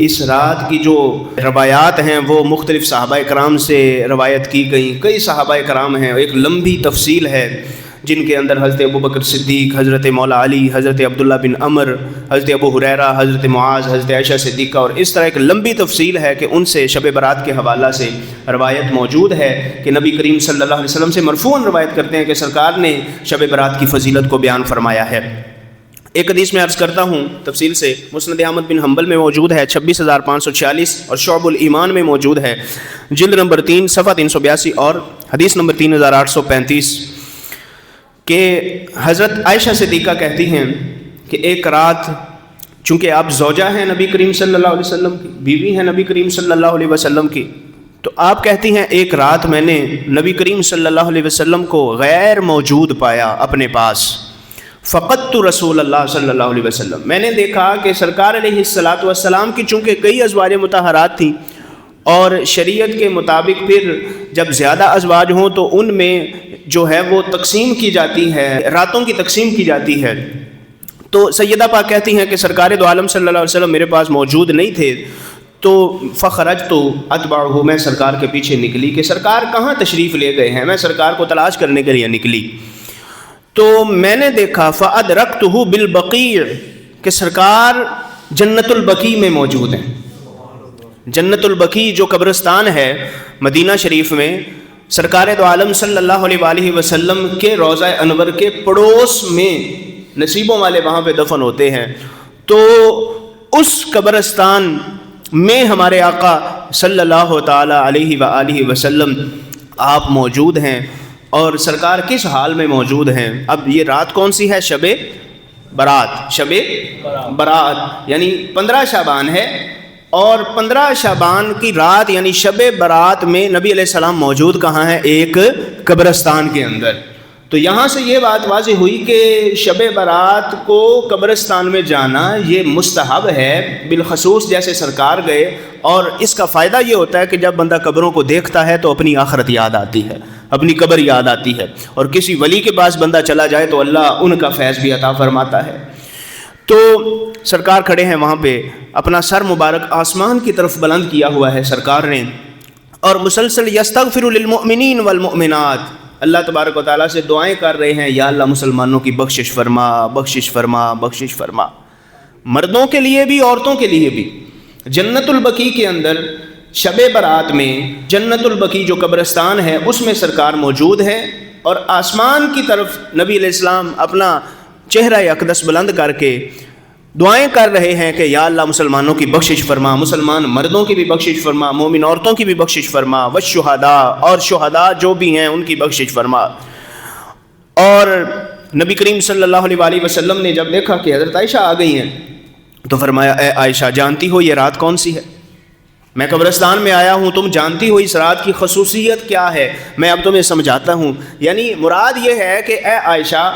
اس رات کی جو روایات ہیں وہ مختلف صحابہ کرام سے روایت کی گئیں. کئی صحابہ کرام ہیں، ایک لمبی تفصیل ہے جن کے اندر حضرت ابوبکر صدیق، حضرت مولا علی، حضرت عبداللہ بن عمر، حضرت ابو ہریرہ، حضرت معاذ، حضرت عائشہ صدیقہ، اور اس طرح ایک لمبی تفصیل ہے کہ ان سے شب برات کے حوالہ سے روایت موجود ہے کہ نبی کریم صلی اللہ علیہ وسلم سے مرفوعاً روایت کرتے ہیں کہ سرکار نے شب برات کی فضیلت کو بیان فرمایا ہے. ایک حدیث میں عرض کرتا ہوں تفصیل سے، مسند احمد بن حنبل میں موجود ہے 26546 اور شعب الایمان میں موجود ہے جلد نمبر 3 صفحہ 382 اور حدیث نمبر 3835 کہ حضرت عائشہ صدیقہ کہتی ہیں کہ ایک رات، چونکہ آپ زوجہ ہیں نبی کریم صلی اللہ علیہ وسلم کی، بیوی ہیں نبی کریم صلی اللہ علیہ وسلم کی، تو آپ کہتی ہیں ایک رات میں نے نبی کریم صلی اللہ علیہ وسلم کو غیر موجود پایا اپنے پاس. فقدت رسول اللہ صلی اللہ علیہ وسلم، میں نے دیکھا کہ سرکار علیہ الصلاۃ والسلام کی چونکہ کئی ازواج مطہرات تھیں اور شریعت کے مطابق پھر جب زیادہ ازواج ہوں تو ان میں جو ہے وہ تقسیم کی جاتی ہے، راتوں کی تقسیم کی جاتی ہے. تو سیدہ پاک کہتی ہیں کہ سرکار دو عالم صلی اللہ علیہ وسلم میرے پاس موجود نہیں تھے، تو فخرجت اتبعہ، میں سرکار کے پیچھے نکلی کہ سرکار کہاں تشریف لے گئے ہیں، میں سرکار کو تلاش کرنے کے لیے نکلی. تو میں نے دیکھا فَأَدْرَكْتُهُ بِالْبَقِيعِ کہ سرکار جنت البقیع میں موجود ہیں. جنت البقیع جو قبرستان ہے مدینہ شریف میں، سرکار دو عالم صلی اللہ علیہ وآلہ وسلم کے روضہ انور کے پڑوس میں نصیبوں والے وہاں پہ دفن ہوتے ہیں. تو اس قبرستان میں ہمارے آقا صلی اللہ تعالی علیہ وآلہ وسلم آپ موجود ہیں. اور سرکار کس حال میں موجود ہیں؟ اب یہ رات کون سی ہے؟ شب برات، شب برات یعنی 15 شعبان ہے، اور 15 شعبان کی رات یعنی شب برات میں نبی علیہ السلام موجود کہاں ہیں؟ ایک قبرستان کے اندر. تو یہاں سے یہ بات واضح ہوئی کہ شب برات کو قبرستان میں جانا یہ مستحب ہے، بالخصوص جیسے سرکار گئے. اور اس کا فائدہ یہ ہوتا ہے کہ جب بندہ قبروں کو دیکھتا ہے تو اپنی آخرت یاد آتی ہے، اپنی قبر یاد آتی ہے، اور کسی ولی کے پاس بندہ چلا جائے تو اللہ ان کا فیض بھی عطا فرماتا ہے. تو سرکار کھڑے ہیں وہاں پہ، اپنا سر مبارک آسمان کی طرف بلند کیا ہوا ہے سرکار نے، اور مسلسل یستغفر للمؤمنین والمؤمنات، اللہ تبارک و تعالیٰ سے دعائیں کر رہے ہیں، یا اللہ مسلمانوں کی بخشش فرما، بخشش فرما، بخشش فرما. مردوں کے لیے بھی عورتوں کے لیے بھی. جنت البقیع کے اندر شب برات میں جنت البقیع جو قبرستان ہے اس میں سرکار موجود ہے، اور آسمان کی طرف نبی علیہ السلام اپنا چہرہ اقدس بلند کر کے دعائیں کر رہے ہیں کہ یا اللہ مسلمانوں کی بخشش فرما، مسلمان مردوں کی بھی بخشش فرما، مومن عورتوں کی بھی بخشش فرما، والشہداء، اور شہداء جو بھی ہیں ان کی بخشش فرما. اور نبی کریم صلی اللہ علیہ وآلہ وسلم نے جب دیکھا کہ حضرت عائشہ آ گئی ہیں تو فرمایا اے عائشہ جانتی ہو یہ رات کون سی ہے؟ میں قبرستان میں آیا ہوں، تم جانتی ہو اس رات کی خصوصیت کیا ہے؟ میں اب تمہیں سمجھاتا ہوں. یعنی مراد یہ ہے کہ اے عائشہ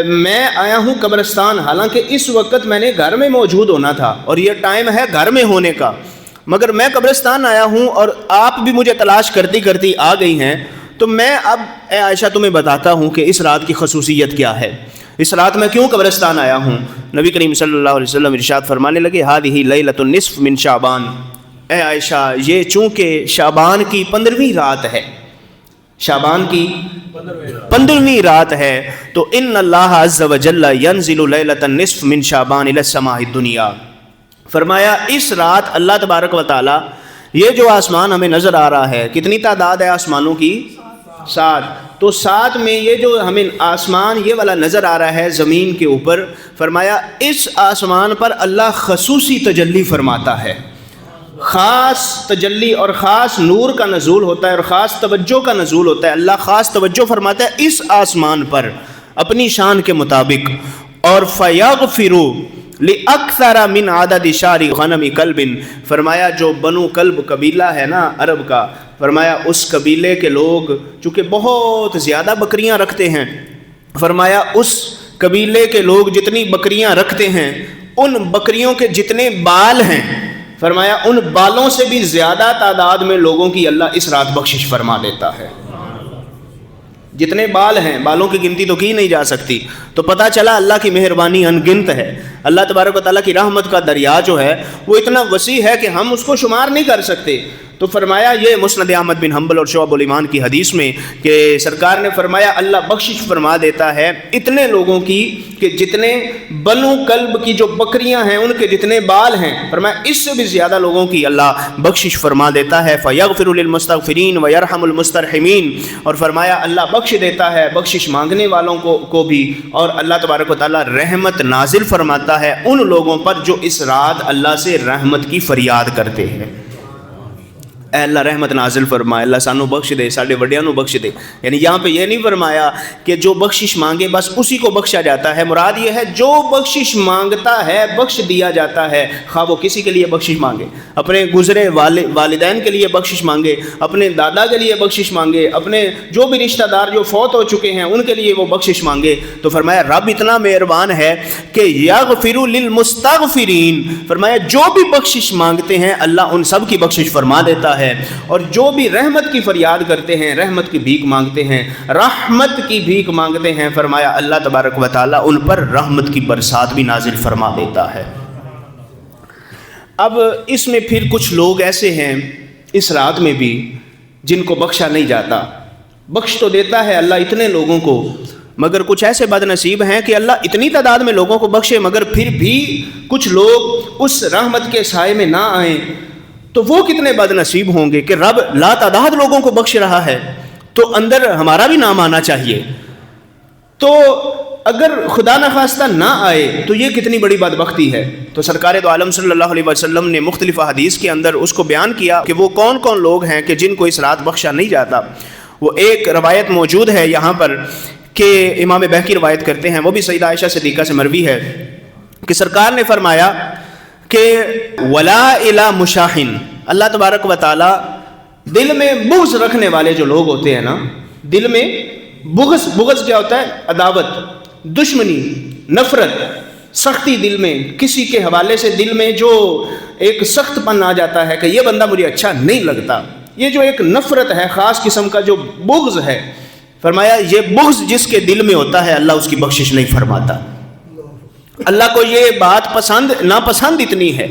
میں آیا ہوں قبرستان، حالانکہ اس وقت میں نے گھر میں موجود ہونا تھا اور یہ ٹائم ہے گھر میں ہونے کا، مگر میں قبرستان آیا ہوں اور آپ بھی مجھے تلاش کرتی کرتی آ گئی ہیں. تو میں اب اے عائشہ تمہیں بتاتا ہوں کہ اس رات کی خصوصیت کیا ہے، اس رات میں کیوں قبرستان آیا ہوں. نبی کریم صلی اللہ علیہ وسلم ارشاد فرمانے لگے ہذہ لیلۃ النصف من شعبان، اے عائشہ یہ چونکہ شعبان کی 15ویں رات ہے، شعبان کی 15ویں رات ہے، تو ان اللہ عز وجل ینزل لیلۃ النصف من شعبان الی السماء الدنیا. فرمایا اس رات اللہ تبارک و تعالی یہ جو آسمان ہمیں نظر آ رہا ہے، کتنی تعداد ہے آسمانوں کی؟ 7. تو 7 میں یہ جو ہمیں آسمان یہ والا نظر آ رہا ہے زمین کے اوپر، فرمایا اس آسمان پر اللہ خصوصی تجلی فرماتا ہے، خاص تجلی اور خاص نور کا نزول ہوتا ہے اور خاص توجہ کا نزول ہوتا ہے. اللہ خاص توجہ فرماتا ہے اس آسمان پر اپنی شان کے مطابق. اور فَيَغْفِرُ لِأَكْثَرَ مِنْ عَدَدِ شَارِ غَنَمِ كَلْبٍ، فرمایا جو بنو کلب قبیلہ ہے نا عرب کا، فرمایا اس قبیلے کے لوگ چونکہ بہت زیادہ بکریاں رکھتے ہیں، فرمایا اس قبیلے کے لوگ جتنی بکریاں رکھتے ہیں ان بکریوں کے جتنے بال ہیں، فرمایا ان بالوں سے بھی زیادہ تعداد میں لوگوں کی اللہ اس رات بخشش فرما دیتا ہے. جتنے بال ہیں، بالوں کی گنتی تو کی نہیں جا سکتی. تو پتہ چلا اللہ کی مہربانی ان گنت ہے. اللہ تبارک و تعالیٰ کی رحمت کا دریا جو ہے وہ اتنا وسیع ہے کہ ہم اس کو شمار نہیں کر سکتے۔ تو فرمایا یہ مسند احمد بن حنبل اور شعب الایمان کی حدیث میں کہ سرکار نے فرمایا اللہ بخشش فرما دیتا ہے اتنے لوگوں کی کہ جتنے بنو کلب کی جو بکریاں ہیں ان کے جتنے بال ہیں، فرمایا اس سے بھی زیادہ لوگوں کی اللہ بخشش فرما دیتا ہے۔ فَيَغْفِرُ لِلْمُسْتَغْفِرِينَ وَيَرْحَمُ الْمُسْتَرْحِمِينَ، اور فرمایا اللہ بخش دیتا ہے بخشش مانگنے والوں کو بھی، اور اللہ تبارک و تعالیٰ رحمت نازل فرماتا ہے ان لوگوں پر جو اس رات اللہ سے رحمت کی فریاد کرتے ہیں۔ اے اللہ رحمت نازل فرمائے، اللہ سانو بخش دے، ساڈے وڈیاں نو بخش دے۔ یعنی یہاں پہ یہ نہیں فرمایا کہ جو بخشش مانگے بس اسی کو بخشا جاتا ہے، مراد یہ ہے جو بخشش مانگتا ہے بخش دیا جاتا ہے، خواہ وہ کسی کے لیے بخشش مانگے، اپنے گزرے والدین کے لیے بخشش مانگے، اپنے دادا کے لیے بخشش مانگے، اپنے جو بھی رشتہ دار جو فوت ہو چکے ہیں ان کے لیے وہ بخشش مانگے۔ تو فرمایا رب اتنا مہربان ہے کہ یغفر للمستغفرین، فرمایا جو بھی بخشش مانگتے ہیں اللہ ان سب کی بخشش فرما دیتا ہے، اور جو بھی رحمت کی فریاد کرتے ہیں، رحمت کی بھیک مانگتے ہیں، رحمت کی بھیک مانگتے ہیں، فرمایا اللہ تبارک و تعالیٰ ان پر رحمت کی برسات بھی نازل فرما دیتا ہے۔ اب اس میں پھر کچھ لوگ ایسے ہیں اس رات میں بھی جن کو بخشا نہیں جاتا۔ بخش تو دیتا ہے اللہ اتنے لوگوں کو، مگر کچھ ایسے بد نصیب ہیں کہ اللہ اتنی تعداد میں لوگوں کو بخشے مگر پھر بھی کچھ لوگ اس رحمت کے سائے میں نہ آئیں، تو وہ کتنے بد نصیب ہوں گے کہ رب لا تعداد لوگوں کو بخش رہا ہے تو اندر ہمارا بھی نام آنا چاہیے۔ تو اگر خدا نخواستہ نہ آئے تو یہ کتنی بڑی بدبختی ہے۔ تو سرکار دو عالم صلی اللہ علیہ وسلم نے مختلف حدیث کے اندر اس کو بیان کیا کہ وہ کون کون لوگ ہیں کہ جن کو اس رات بخشا نہیں جاتا۔ وہ ایک روایت موجود ہے یہاں پر کہ امام بہقی روایت کرتے ہیں، وہ بھی سیدہ عائشہ صدیقہ سے مروی ہے کہ سرکار نے فرمایا کہ ولا الی مشاحن، اللہ تبارک و تعالی دل میں بغض رکھنے والے جو لوگ ہوتے ہیں نا، دل میں بغض کیا ہوتا ہے؟ عداوت، دشمنی، نفرت، سختی دل میں، کسی کے حوالے سے دل میں جو ایک سخت پن آ جاتا ہے کہ یہ بندہ مجھے اچھا نہیں لگتا، یہ جو ایک نفرت ہے خاص قسم کا جو بغض ہے، فرمایا یہ بغض جس کے دل میں ہوتا ہے اللہ اس کی بخشش نہیں فرماتا۔ اللہ کو یہ بات ناپسند اتنی ہے،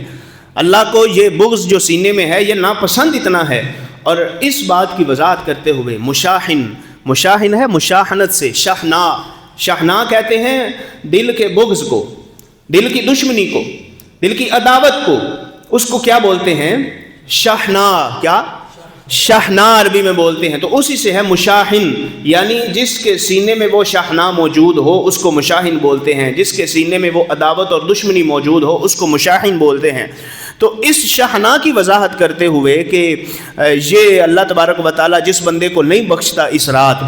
اللہ کو یہ بغض جو سینے میں ہے یہ ناپسند اتنا ہے۔ اور اس بات کی وضاحت کرتے ہوئے مشاحن ہے مشاحنت سے، شحنا کہتے ہیں دل کے بغض کو، دل کی دشمنی کو، دل کی عداوت کو، اس کو کیا بولتے ہیں؟ شحنا، کیا؟ شحنا عربی میں بولتے ہیں۔ تو اسی سے ہے مشاحن، یعنی جس کے سینے میں وہ شحنا موجود ہو اس کو مشاحن بولتے ہیں، جس کے سینے میں وہ عداوت اور دشمنی موجود ہو اس کو مشاحن بولتے ہیں۔ تو اس شحنا کی وضاحت کرتے ہوئے کہ یہ اللہ تبارک و تعالیٰ جس بندے کو نہیں بخشتا اس رات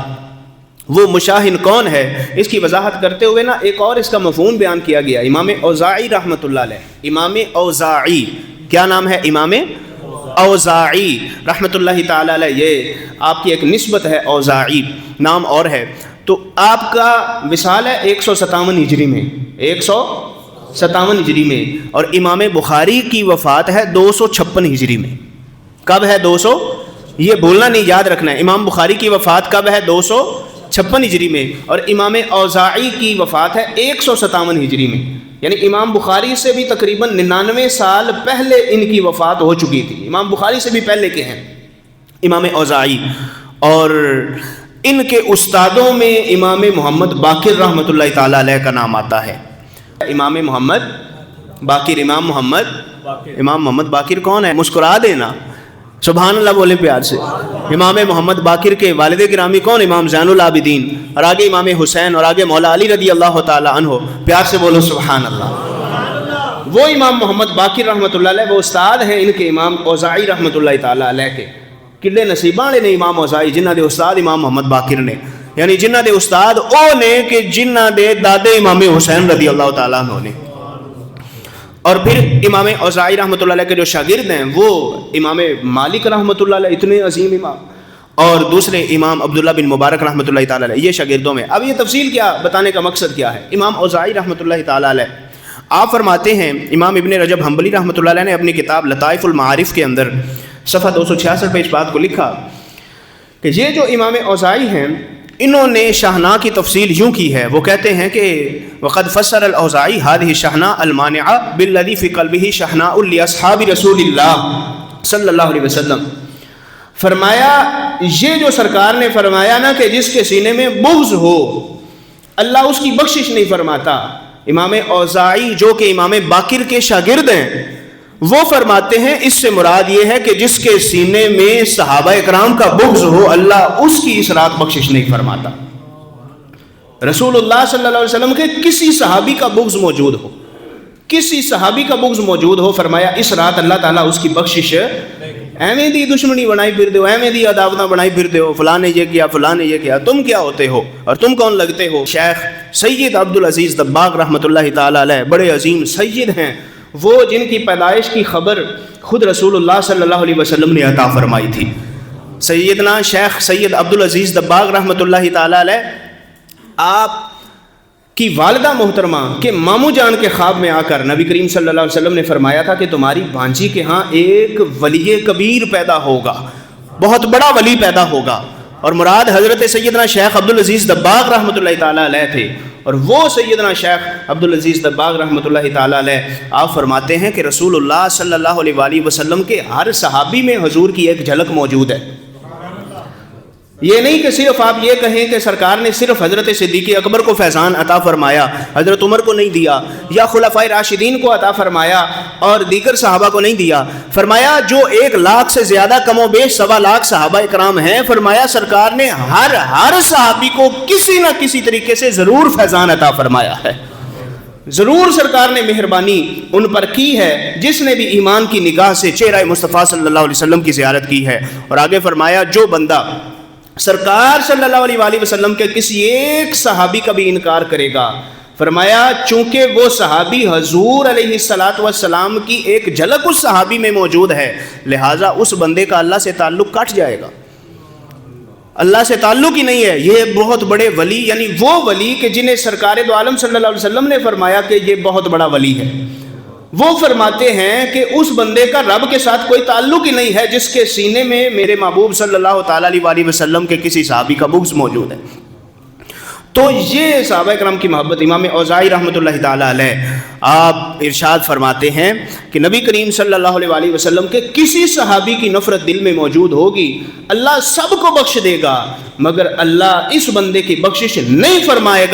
وہ مشاحن کون ہے، اس کی وضاحت کرتے ہوئے نا ایک اور اس کا مفہوم بیان کیا گیا۔ امام اوزاعی رحمۃ اللہ علیہ، امام اوزاعی، کیا نام ہے؟ امام اوزاعی رحمۃ اللہ تعالی علیہ، یہ آپ کی ایک نسبت ہے، اوزاعی نام اور ہے۔ تو آپ کا وصال ہے 157 ہجری میں، 157 ہجری میں، اور امام بخاری کی وفات ہے 256 ہجری میں۔ کب ہے 200؟ یہ بولنا نہیں، یاد رکھنا ہے۔ امام بخاری کی وفات کب ہے؟ 256 ہجری میں، اور امام اوزاعی کی وفات ہے 157 ہجری میں، یعنی امام بخاری سے بھی تقریباً 99 سال پہلے ان کی وفات ہو چکی تھی۔ امام بخاری سے بھی پہلے کے ہیں امام اوزاعی، اور ان کے استادوں میں امام محمد باقر رحمۃ اللہ تعالی علیہ کا نام آتا ہے۔ امام محمد باقر، امام محمد باقر کون ہے؟ مسکرا دینا، سبحان اللہ بولے پیار سے۔ امام محمد باقر کے والد گرامی کون؟ امام زین العابدین، اور آگے امام حسین، اور آگے مولا علی رضی اللہ تعالی عنہ، پیار سے بولو سبحان اللہ۔ وہ امام محمد باقر رحمۃ اللہ علیہ وہ استاد ہیں ان کے امام اوزاعی رحمۃ اللہ تعالی علیہ کے۔ کلے نصیباں نے امام اوزاعی جنہ دے استاد امام محمد باقر نے، یعنی جنہ دے استاد او نے کہ جنہ دے دادے امام حسین رضی اللہ تعالیٰ عنہ نے۔ اور پھر امام اوزاعی رحمۃ اللہ علیہ کے جو شاگرد ہیں وہ امام مالک رحمۃ اللہ علیہ، اتنے عظیم امام، اور دوسرے امام عبداللہ بن مبارک رحمۃ اللہ تعالیٰ علیہ، یہ شاگردوں میں۔ اب یہ تفصیل کیا بتانے کا مقصد کیا ہے؟ امام اوزاعی رحمۃ اللہ تعالیٰ علیہ آپ فرماتے ہیں، امام ابن رجب حنبلی رحمۃ اللہ علیہ نے اپنی کتاب لطائف المعارف کے اندر صفحہ 266 پہ اس بات کو لکھا کہ یہ جو امام اوزاعی ہیں انہوں نے شاہناہ کی تفصیل یوں کی ہے، وہ کہتے ہیں کہ وقد فسر الاوزاعی هذه الشحناء المانعة بالذي في قلبه شحناء لاصحاب رسول اللہ صلی اللہ علیہ وسلم. فرمایا یہ جو سرکار نے فرمایا نا کہ جس کے سینے میں بغض ہو اللہ اس کی بخشش نہیں فرماتا. امام اوزاعی جو کہ امام باقر کے شاگرد ہیں وہ فرماتے ہیں اس سے مراد یہ ہے کہ جس کے سینے میں صحابہ اکرام کا بغض ہو اللہ اس کی اس رات بخشش نہیں فرماتا. رسول اللہ صلی اللہ علیہ وسلم کے کسی صحابی کا بغض موجود ہو، کسی صحابی کا بغض موجود ہو، فرمایا اس رات اللہ تعالیٰ اس کی بخشش ایویں دی دشمنی بنائی پھر دو، ایویں دی عداوتاں بنائی پھر دو، فلاں نے یہ کیا فلاں نے یہ کیا، تم کیا ہوتے ہو اور تم کون لگتے ہو. شیخ سید عبدالعزیز دباغ رحمۃ اللہ تعالیٰ علیہ بڑے عظیم سید ہیں، وہ جن کی پیدائش کی خبر خود رسول اللہ صلی اللہ علیہ وسلم نے عطا فرمائی تھی. سیدنا شیخ سید عبدالعزیز دباغ رحمۃ اللہ تعالیٰ علیہ آپ کی والدہ محترمہ کے ماموں جان کے خواب میں آ کر نبی کریم صلی اللہ علیہ وسلم نے فرمایا تھا کہ تمہاری بھانجی کے ہاں ایک ولی کبیر پیدا ہوگا، بہت بڑا ولی پیدا ہوگا، اور مراد حضرت سیدنا شیخ عبدالعزیز دباغ رحمۃ اللہ تعالیٰ علیہ تھے. اور وہ سیدنا شیخ عبدالعزیز دباغ رحمۃ اللہ تعالیٰ علیہ آپ فرماتے ہیں کہ رسول اللہ صلی اللہ علیہ وآلہ وسلم کے ہر صحابی میں حضور کی ایک جھلک موجود ہے. یہ نہیں کہ صرف آپ یہ کہیں کہ سرکار نے صرف حضرت صدیق اکبر کو فیضان عطا فرمایا، حضرت عمر کو نہیں دیا، یا خلفائے راشدین کو عطا فرمایا اور دیگر صحابہ کو نہیں دیا. فرمایا جو 1 لاکھ سے زیادہ کم و بیش 1.25 لاکھ صحابہ اکرام ہیں، فرمایا سرکار نے ہر صحابی کو کسی نہ کسی طریقے سے ضرور فیضان عطا فرمایا ہے. ضرور سرکار نے مہربانی ان پر کی ہے جس نے بھی ایمان کی نگاہ سے چہرہ مصطفیٰ صلی اللہ علیہ وسلم کی زیارت کی ہے. اور آگے فرمایا جو بندہ سرکار صلی اللہ علیہ وآلہ وسلم کے کسی ایک صحابی کا بھی انکار کرے گا، فرمایا چونکہ وہ صحابی حضور علیہ الصلاۃ والسلام کی ایک جھلک اس صحابی میں موجود ہے، لہٰذا اس بندے کا اللہ سے تعلق کٹ جائے گا، اللہ سے تعلق ہی نہیں ہے. یہ بہت بڑے ولی، یعنی وہ ولی کہ جنہیں سرکار دو عالم صلی اللہ علیہ وسلم نے فرمایا کہ یہ بہت بڑا ولی ہے، وہ فرماتے ہیں کہ اس بندے کا رب کے ساتھ کوئی تعلق ہی نہیں ہے جس کے سینے میں میرے محبوب صلی اللہ تعالیٰ علیہ وسلم کے کسی صحابی کا بغض موجود ہے. تو یہ صحابہ کرام کی محبت. امام اوزاعی رحمۃ اللہ تعالیٰ علیہ آپ ارشاد فرماتے ہیں کہ نبی کریم صلی اللہ علیہ وسلم کے کسی صحابی کی نفرت دل میں موجود ہوگی، اللہ سب کو بخش دے گا، مگر اللہ اس بندے کی بخشش نہیں فرمائے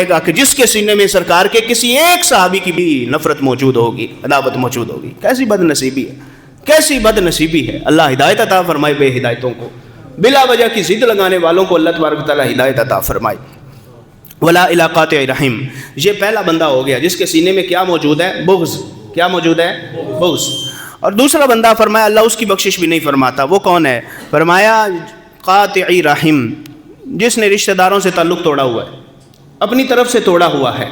گا کہ جس کے سینے میں سرکار کے کسی ایک صحابی کی بھی نفرت موجود ہوگی، عداوت موجود ہوگی. کیسی بد نصیبی ہے، کیسی بد نصیبی ہے. اللہ ہدایت عطا فرمائے بے ہدایتوں کو، بلا وجہ کی ضد لگانے والوں کو اللہ تبارک و تعالیٰ ہدایت عطا فرمائے. ولا الی قاطع رحم، یہ پہلا بندہ ہو گیا جس کے سینے میں کیا موجود ہے؟ بغض. کیا موجود ہے؟ بغض. اور دوسرا بندہ فرمایا اللہ اس کی بخشش بھی نہیں فرماتا. وہ کون ہے؟ فرمایا قاطع رحم، جس نے رشتہ داروں سے تعلق توڑا ہوا ہے، اپنی طرف سے توڑا ہوا ہے.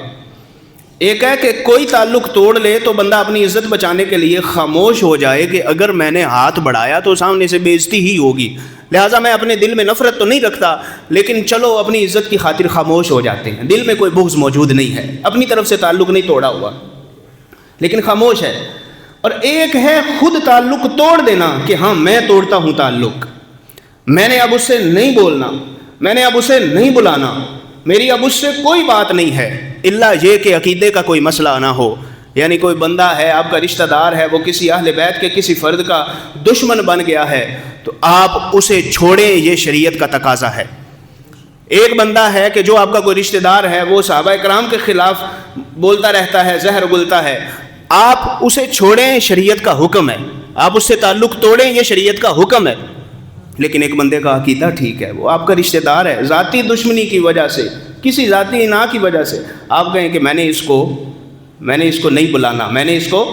ایک ہے کہ کوئی تعلق توڑ لے تو بندہ اپنی عزت بچانے کے لیے خاموش ہو جائے کہ اگر میں نے ہاتھ بڑھایا تو سامنے سے بے عزتی ہی ہوگی، لہٰذا میں اپنے دل میں نفرت تو نہیں رکھتا لیکن چلو اپنی عزت کی خاطر خاموش ہو جاتے ہیں. دل میں کوئی بغض موجود نہیں ہے، اپنی طرف سے تعلق نہیں توڑا ہوا لیکن خاموش ہے. اور ایک ہے خود تعلق توڑ دینا کہ ہاں میں توڑتا ہوں تعلق، میں نے اب اس سے نہیں بولنا، میں نے اب اسے نہیں بلانا، میری اب اس سے کوئی بات نہیں ہے، اللہ یہ کہ عقیدے کا کوئی مسئلہ نہ ہو. یعنی کوئی بندہ ہے آپ کا رشتہ دار ہے، وہ کسی اہل بیت کے کسی فرد کا دشمن بن گیا ہے تو آپ اسے چھوڑیں، یہ شریعت کا تقاضا ہے. ایک بندہ ہے کہ جو آپ کا کوئی رشتہ دار ہے وہ صحابہ کرام کے خلاف بولتا رہتا ہے، زہر گلتا ہے، آپ اسے چھوڑیں، شریعت کا حکم ہے. آپ اس سے تعلق توڑیں، یہ شریعت کا حکم ہے. لیکن ایک بندے کا عقیدہ ٹھیک ہے، وہ آپ کا رشتہ دار ہے، ذاتی دشمنی کی وجہ سے، کسی ذاتی اناء کی وجہ سے آپ کہیں کہ میں نے اس کو نہیں بلانا، میں نے اس کو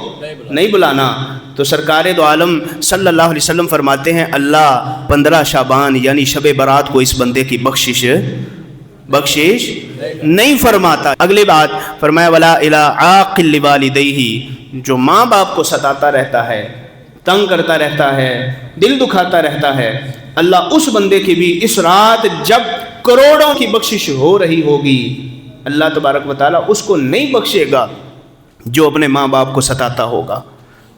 نہیں بلانا، تو سرکار دو عالم صلی اللہ علیہ وسلم فرماتے ہیں اللہ 15 شعبان یعنی شب برات کو اس بندے کی بخشش نہیں فرماتا. اگلی بات فرمایا ولا الی عاقل لوالدیہ، جو ماں باپ کو ستاتا رہتا ہے، تنگ کرتا رہتا ہے، دل دکھاتا رہتا ہے، اللہ اس بندے کی بھی اس رات جب کروڑوں کی بخشش ہو رہی ہوگی، اللہ تبارک و تعالیٰ اس کو نہیں بخشے گا جو اپنے ماں باپ کو ستاتا ہوگا،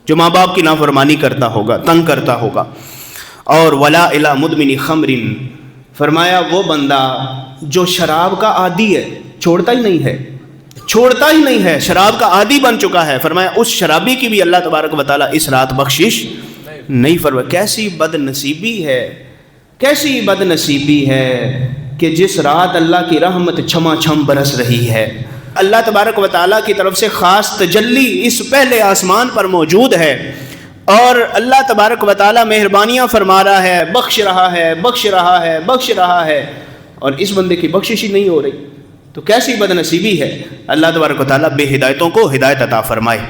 جو ماں باپ کی نافرمانی کرتا ہوگا، تنگ کرتا ہوگا. اور ولا الی مدمن خمر، فرمایا وہ بندہ جو شراب کا عادی ہے، چھوڑتا ہی نہیں ہے، شراب کا عادی بن چکا ہے، فرمایا اس شرابی کی بھی اللہ تبارک و تعالیٰ اس رات بخشش نہیں فرمایا۔ کیسی بد نصیبی ہے کہ جس رات اللہ کی رحمت چھما چھم برس رہی ہے، اللہ تبارک و تعالیٰ کی طرف سے خاص تجلی اس پہلے آسمان پر موجود ہے، اور اللہ تبارک و تعالیٰ مہربانیاں فرما رہا ہے، بخش رہا ہے، اور اس بندے کی بخشش ہی نہیں ہو رہی، تو کیسی بد نصیبی ہے۔ اللہ تبارک و تعالیٰ بے ہدایتوں کو ہدایت عطا فرمائے۔